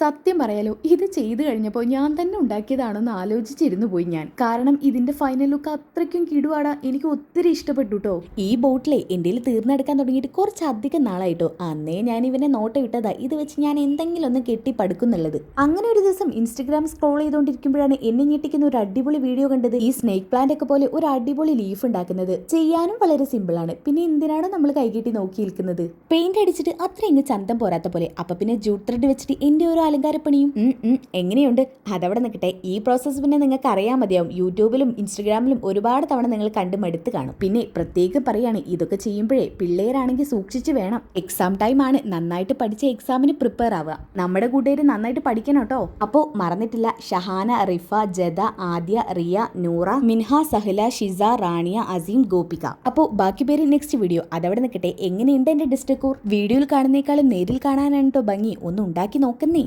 സത്യം പറയാലോ, ഇത് ചെയ്തു കഴിഞ്ഞപ്പോൾ ഞാൻ തന്നെ ഉണ്ടാക്കിയതാണെന്ന് ആലോചിച്ചിരുന്നു പോയി ഞാൻ. കാരണം ഇതിന്റെ ഫൈനൽ ലുക്ക് അത്രയ്ക്കും കിടുവാടാ. എനിക്ക് ഒത്തിരി ഇഷ്ടപ്പെട്ടു കേട്ടോ. ഈ ബോട്ടിലെ എൻ്റെ തീർന്നെടുക്കാൻ തുടങ്ങിയിട്ട് കുറച്ചധികം നാളായിട്ടോ. അന്നേ ഞാൻ ഇവനെ നോട്ട ഇട്ടതാ, ഇത് വെച്ച് ഞാൻ എന്തെങ്കിലും ഒന്ന് കെട്ടി പടുക്കുന്നുള്ളത്. അങ്ങനെ ഒരു ദിവസം ഇൻസ്റ്റഗ്രാം സ്ക്രോൾ ചെയ്തുകൊണ്ടിരിക്കുമ്പോഴാണ് എന്നെ ഞെട്ടിക്കുന്ന ഒരു അടിപൊളി വീഡിയോ കണ്ടത്. ഈ സ്നേക്ക് പ്ലാന്റ് ഒക്കെ പോലെ ഒരു അടിപൊളി ലീഫ് ഉണ്ടാക്കുന്നത് ചെയ്യാനും വളരെ സിമ്പിൾ ആണ്. പിന്നെ എന്തിനാണ് നമ്മൾ കൈകെട്ടി നോക്കിയിരിക്കുന്നത്? പെയിന്റ് അടിച്ചിട്ട് അത്ര ഇങ്ങ് ചന്തം പോരാത്ത പോലെ. അപ്പൊ പിന്നെ ജൂട്ട് ത്രെഡ് വെച്ചിട്ട് എന്റെ ഒരു അലങ്കാരപ്പണിയും എങ്ങനെയുണ്ട്? അതവിടെ നിൽക്കട്ടെ. ഈ പ്രോസസ്സ് പിന്നെ നിങ്ങൾക്ക് അറിയാൻ മതിയാവും. യൂട്യൂബിലും ഇൻസ്റ്റഗ്രാമിലും ഒരുപാട് തവണ നിങ്ങൾ കണ്ട് മടുത്ത് കാണും. പിന്നെ പ്രത്യേകം പറയാണ്, ഇതൊക്കെ ചെയ്യുമ്പോഴേ പിള്ളേരാണെങ്കിൽ സൂക്ഷിച്ച് വേണം. എക്സാം ടൈം ആണ്, നന്നായിട്ട് പഠിച്ച എക്സാമിന് പ്രിപ്പയർ ആവുക. നമ്മുടെ കൂട്ടുകാർ നന്നായിട്ട് പഠിക്കണം കേട്ടോ. അപ്പോൾ മറന്നിട്ടില്ല, ഷഹാന, റിഫ, ജദ, ആദ്യ, റിയ, നൂറ, മിൻഹ, സഹല, ഷിസ, റാണിയ, അസീം, ഗോപിക. അപ്പോൾ ബാക്കി പേര് നെക്സ്റ്റ് വീഡിയോ. അതവിടെ നിൽക്കട്ടെ. എങ്ങനെയുണ്ട് എന്റെ ഡിസ്ട്രിക്കൂർ? വീഡിയോയിൽ കാണുന്നേക്കാളും നേരിൽ കാണാനാണ് കേട്ടോ ഭംഗി. ഒന്ന് ഉണ്ടാക്കി നോക്കുന്നേ.